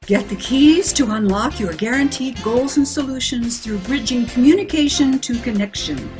Get the keys to unlock your guaranteed goals and solutions through bridging communication to connection.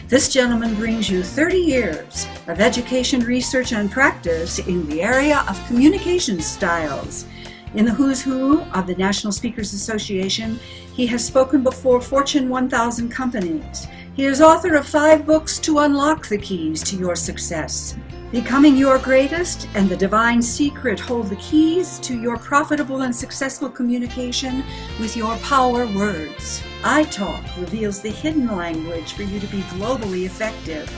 This gentleman brings you 30 years of education, research, and practice in the area of communication styles. In the who's who of the National Speakers Association, he has spoken before Fortune 1000 companies. He is author of 5 books to unlock the keys to your success. Becoming Your Greatest and The Divine Secret hold the keys to your profitable and successful communication with your power words. iTalk reveals the hidden language for you to be globally effective.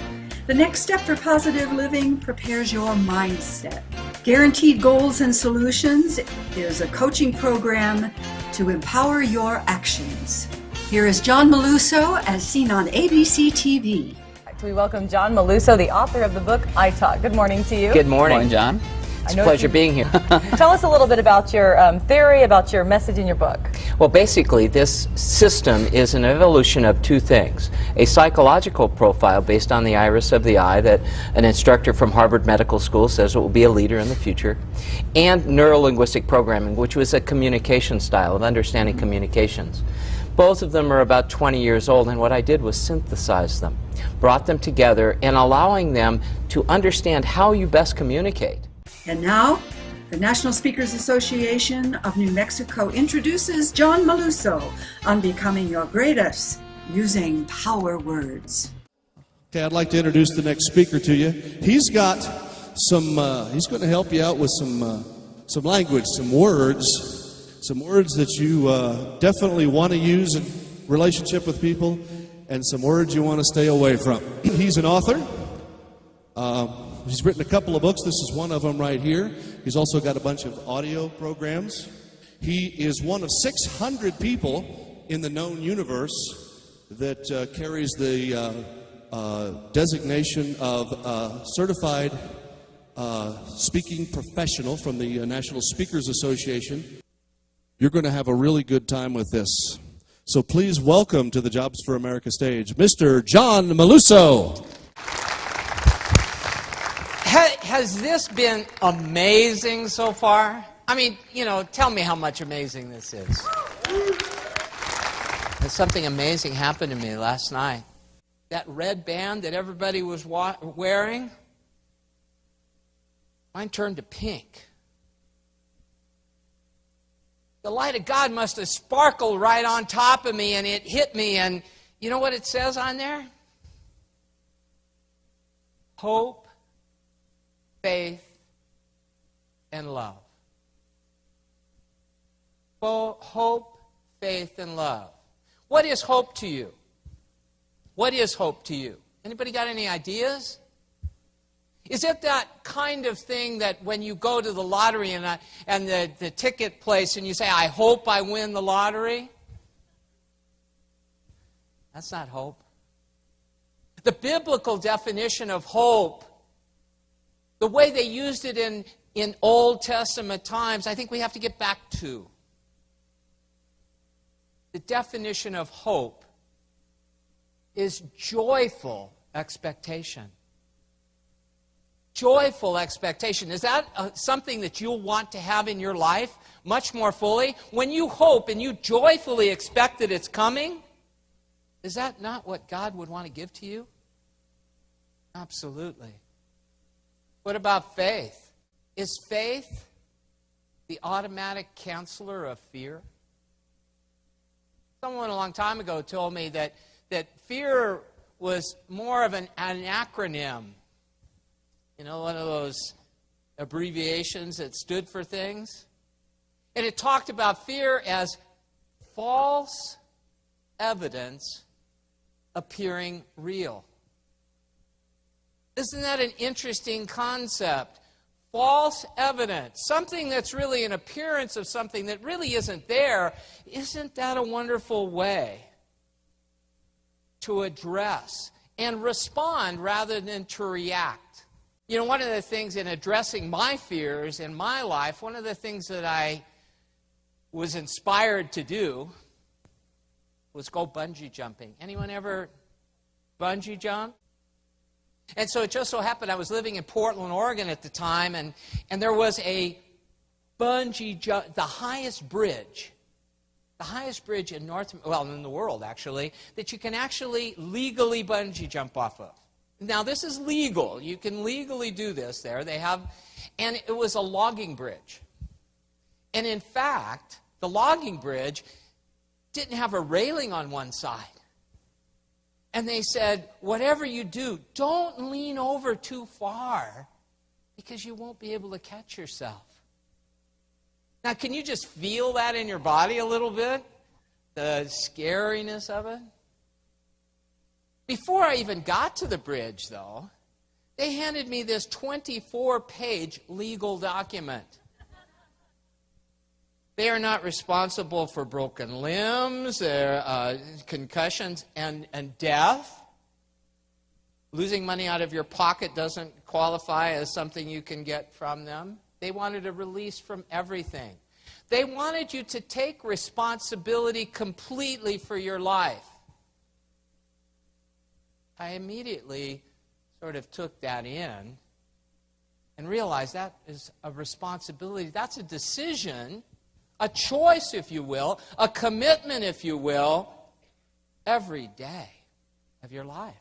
The next step for positive living prepares your mindset. Guaranteed Goals and Solutions is a coaching program to empower your actions. Here is John Maluso as seen on ABC TV. We welcome John Maluso, the author of the book iTalk. Good morning to you. Good morning, John. It's a pleasure being here. Tell us a little bit about your theory, about your message in your book. Well, basically, this system is an evolution of 2 things. A psychological profile based on the iris of the eye that an instructor from Harvard Medical School says it will be a leader in the future, and neuro-linguistic programming, which was a communication style of understanding communications. Both of them are about 20 years old, and what I did was synthesize them, brought them together, and allowing them to understand how you best communicate. And now, the National Speakers Association of New Mexico introduces John Maluso on Becoming Your Greatest using power words. Okay, I'd like to introduce the next speaker to you. He's got he's going to help you out with some language, some words that you definitely want to use in relationship with people, and some words you want to stay away from. He's an author. He's written a couple of books. This is one of them right here. He's also got a bunch of audio programs. He is one of 600 people in the known universe that carries the designation of certified speaking professional from the National Speakers Association. You're going to have a really good time with this. So please welcome to the Jobs for America stage, Mr. John Maluso. Has this been amazing so far? I mean, tell me how much amazing this is. And something amazing happened to me last night. That red band that everybody was wearing, mine turned to pink. The light of God must have sparkled right on top of me, and it hit me, and you know what it says on there? Hope, faith, and love. Hope, faith, and love. What is hope to you? What is hope to you? Anybody got any ideas? Is it that kind of thing that when you go to the lottery and the ticket place and you say, I hope I win the lottery? That's not hope. The biblical definition of hope, the way they used it in Old Testament times, I think we have to get back to. The definition of hope is joyful expectation. Joyful expectation. Is that something that you'll want to have in your life much more fully? When you hope and you joyfully expect that it's coming, is that not what God would want to give to you? Absolutely. What about faith? Is faith the automatic canceller of fear? Someone a long time ago told me that fear was more of an acronym. One of those abbreviations that stood for things. And it talked about fear as false evidence appearing real. Isn't that an interesting concept? False evidence, something that's really an appearance of something that really isn't there. Isn't that a wonderful way to address and respond rather than to react? One of the things in addressing my fears in my life, one of the things that I was inspired to do was go bungee jumping. Anyone ever bungee jump? And so it just so happened I was living in Portland, Oregon at the time, and there was a bungee jump, the highest bridge in in the world actually, that you can actually legally bungee jump off of. Now this is legal. You can legally do this there. And it was a logging bridge. And in fact, the logging bridge didn't have a railing on one side. And they said, whatever you do, don't lean over too far because you won't be able to catch yourself. Now, can you just feel that in your body a little bit? The scariness of it? Before I even got to the bridge, though, they handed me this 24-page legal document. They are not responsible for broken limbs, concussions, and death. Losing money out of your pocket doesn't qualify as something you can get from them. They wanted a release from everything. They wanted you to take responsibility completely for your life. I immediately sort of took that in and realized that is a responsibility. That's a decision, a choice, if you will, a commitment, if you will, every day of your life.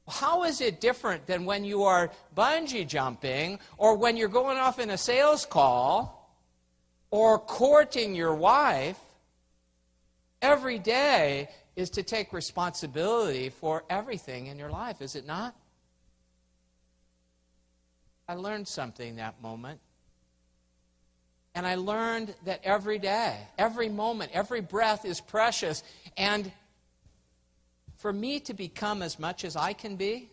How is it different than when you are bungee jumping or when you're going off in a sales call or courting your wife? Every day is to take responsibility for everything in your life, is it not? I learned something that moment. And I learned that every day, every moment, every breath is precious. And for me to become as much as I can be,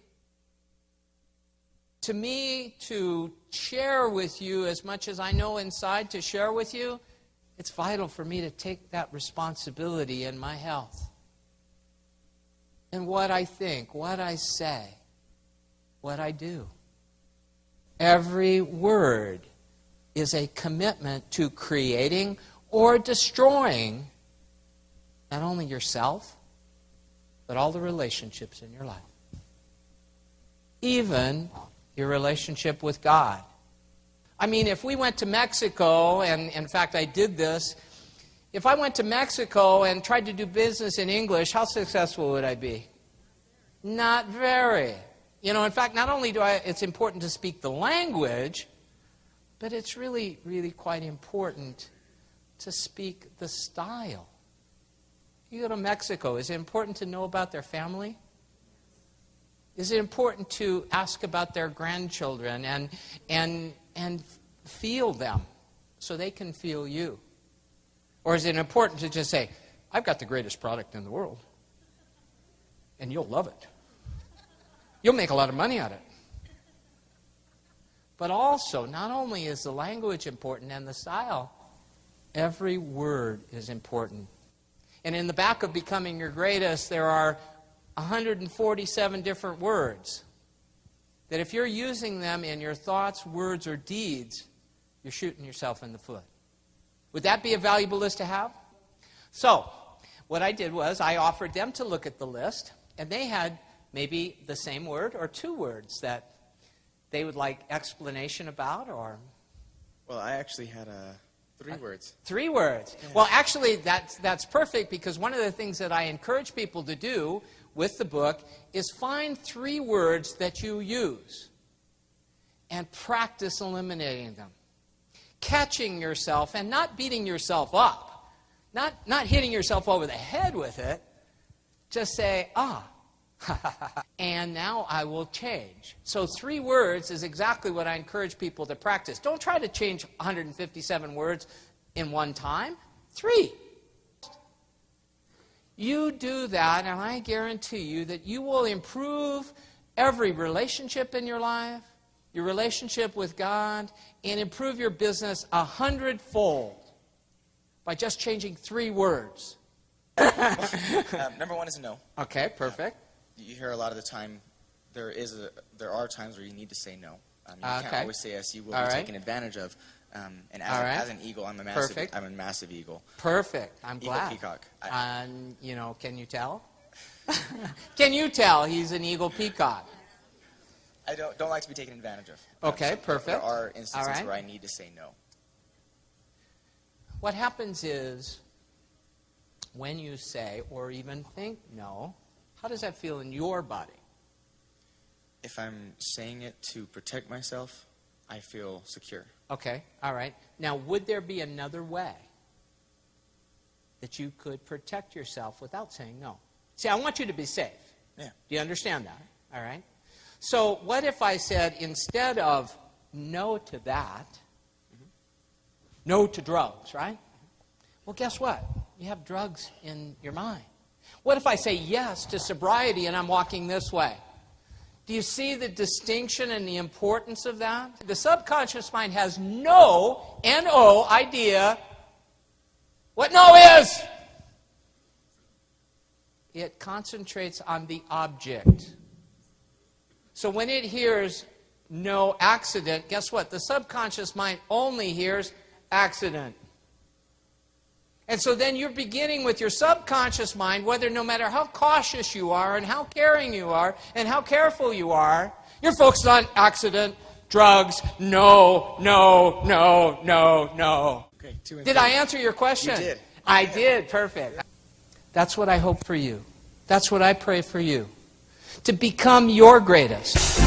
to me to share with you as much as I know inside to share with you, it's vital for me to take that responsibility in my health. And what I think, what I say, what I do. Every word is a commitment to creating or destroying not only yourself, but all the relationships in your life. Even your relationship with God. I mean, if we went to Mexico, and in fact I did this, if I went to Mexico and tried to do business in English, how successful would I be? Not very. You know, in fact, not only it's important to speak the language, but it's really, really quite important to speak the style. You go to Mexico, is it important to know about their family? Is it important to ask about their grandchildren and feel them so they can feel you? Or is it important to just say, I've got the greatest product in the world, and you'll love it. You'll make a lot of money at it. But also, not only is the language important and the style, every word is important. And in the back of Becoming Your Greatest, there are 147 different words that if you're using them in your thoughts, words, or deeds, you're shooting yourself in the foot. Would that be a valuable list to have? So, what I did was I offered them to look at the list, and they had maybe the same word or two words that they would like explanation about, or... Well, I actually had 3 words. 3 words. Yeah. Well, actually, that's perfect, because one of the things that I encourage people to do with the book is find 3 words that you use and practice eliminating them. Catching yourself and not beating yourself up. Not hitting yourself over the head with it. Just say, and now I will change. So 3 words is exactly what I encourage people to practice. Don't try to change 157 words in one time. 3. You do that, and I guarantee you that you will improve every relationship in your life, your relationship with God, and improve your business 100-fold by just changing 3 words. Number 1 is no. Okay, perfect. You hear a lot of the time, there are times where you need to say no. You can't always say yes. You will be taken advantage of. And as an eagle, I'm a massive eagle. Perfect. I'm glad. Eagle peacock. And can you tell? Can you tell he's an eagle peacock? I don't like to be taken advantage of. Okay, perfect. There are instances where I need to say no. What happens is, when you say or even think no, how does that feel in your body? If I'm saying it to protect myself, I feel secure. Okay, all right. Now, would there be another way that you could protect yourself without saying no? See, I want you to be safe. Yeah. Do you understand that? All right. So what if I said, instead of no to that, no to drugs, right? Well, guess what? You have drugs in your mind. What if I say yes to sobriety and I'm walking this way? Do you see the distinction and the importance of that? The subconscious mind has no, N-O, idea what no is. It concentrates on the object. So when it hears no accident, guess what? The subconscious mind only hears accident. And so then you're beginning with your subconscious mind, whether no matter how cautious you are and how caring you are and how careful you are, you're focused on accident, drugs, no, no, no, no, no. Okay, did I answer your question? You did. I did. Perfect. That's what I hope for you. That's what I pray for you. To become your greatest.